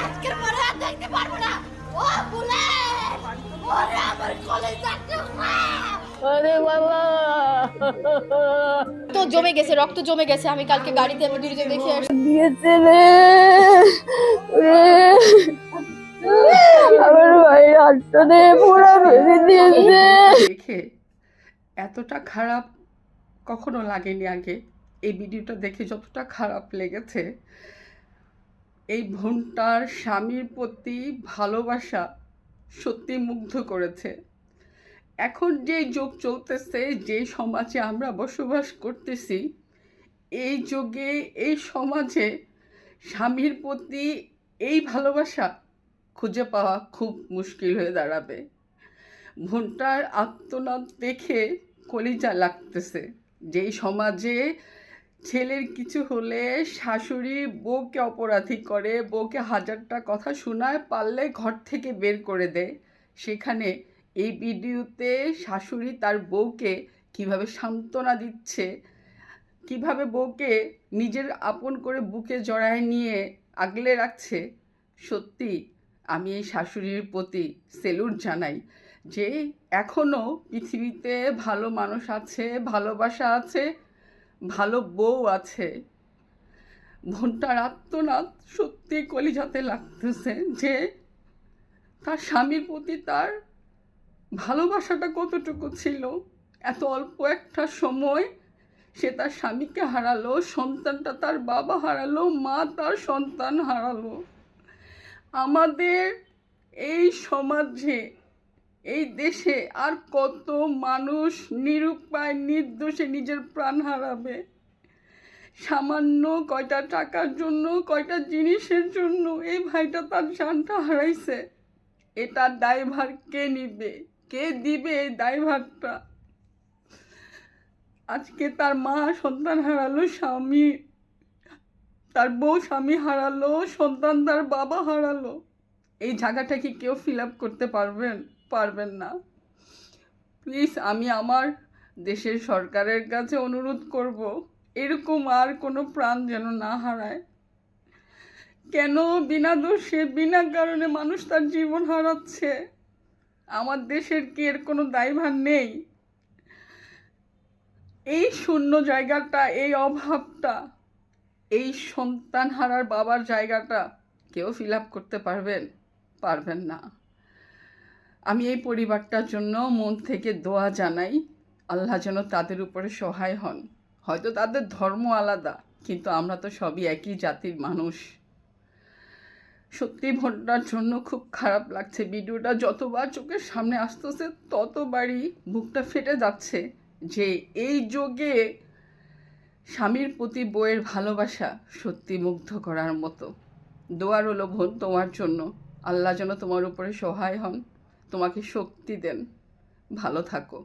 আজকের পরে আর দেখতে পারবো না। ও বুলেট, ওরে আমার কলেজাটা আরে বাবা, তো জমে গেছে, রক্ত জমে গেছে। আমি কালকে গাড়িতে আমি ভিডিওতে দেখে আসছি দিয়েছে রে। আমার ভাই হাতটাতে পুরো ভেঙে দিয়েছে। দেখে এতটা খারাপ কখনো লাগেনি আগে। এই ভিডিওটা দেখে যতটা খারাপ লেগেছে, এই বোনটার স্বামীর প্রতি ভালোবাসা সত্যি মুগ্ধ করেছে। এখন যে যুগ চলতেছে, যে সমাজে আমরা বসবাস করতেছি, এই যুগে এই সমাজে স্বামীর প্রতি এই ভালোবাসা খুঁজে পাওয়া খুব মুশকিল হয়ে দাঁড়াবে। বোনটার আর্তনাদ দেখে কলিজা লাগতেছে। যেই সমাজে ছেলের কিছু হলে শাশুড়ি বউকে অপরাধী করে, বউকে হাজারটা কথা শোনায়, পারলে ঘর থেকে বের করে দেয়, সেখানে এই ভিডিওতে শাশুড়ি তার বউকে কিভাবে সান্ত্বনা দিচ্ছে, কিভাবে বউকে নিজের আপন করে বুকে জড়ায় নিয়ে আগলে রাখছে, সত্যি আমি এই শাশুড়ির প্রতি সেলুট জানাই যে এখনও পৃথিবীতে ভালো মানুষ আছে, ভালোবাসা আছে, ভালো বউ আছে। বোনটার আর্তনাদ সত্যি কলিজাতে লাগতেছে যে তার স্বামীর প্রতি তার ভালোবাসাটা কতটুকু ছিল। এত অল্প একটা সময় সে তার স্বামীকে হারালো, সন্তানটা তার বাবা হারালো, মা তার সন্তান হারালো। আমাদের এই সমাজে, এই দেশে আর কত মানুষ নিরুপায় নির্দোষে নিজের প্রাণ হারাবে সামান্য কয়টা টাকার জন্য, কয়টা জিনিসের জন্য। এই ভাইটা তার জানটা হারাইছে। এটার দায়ভার কে নিবে, কে দিবে এই দায়ভারটা? আজকে তার মা সন্তান হারালো, স্বামী তার বউ স্বামী হারালো, সন্তান তার বাবা হারালো। এই জায়গাটা কি কেউ ফিল আপ করতে পারবেন? পারবেন না। প্লিজ আমি আমার দেশের সরকারের কাছে অনুরোধ করব, এরকম আর কোনো প্রাণ যেন না হারায়। কেন বিনা দোষে বিনা কারণে মানুষ তার জীবন হারাচ্ছে? আমার দেশের কি এর কোনো দায়ভার নেই? এই শূন্য জায়গাটা, এই অভাবটা, এই সন্তান হারার বাবার জায়গাটা কেউ ফিল আপ করতে পারবেন? পারবেন না। আমি এই পরিবারটার জন্য মন থেকে দোয়া জানাই, আল্লাহ যেন তাদের উপরে সহায় হন। হয়তো তাদের ধর্ম আলাদা, কিন্তু আমরা তো সবই একই জাতির মানুষ। সত্যি বোনটার জন্য খুব খারাপ লাগছে। ভিডিওটা যতবার চোখের সামনে আসতেছে ততবারই বুকটা ফেটে যাচ্ছে যে এই যুগে স্বামীর প্রতি বউয়ের ভালোবাসা সত্যি মুগ্ধ করার মতো। দোয়া রইল বোন তোমার জন্য, আল্লাহ যেন তোমার উপরে সহায় হন, তোমাকে শক্তি দেন। ভালো থাকো।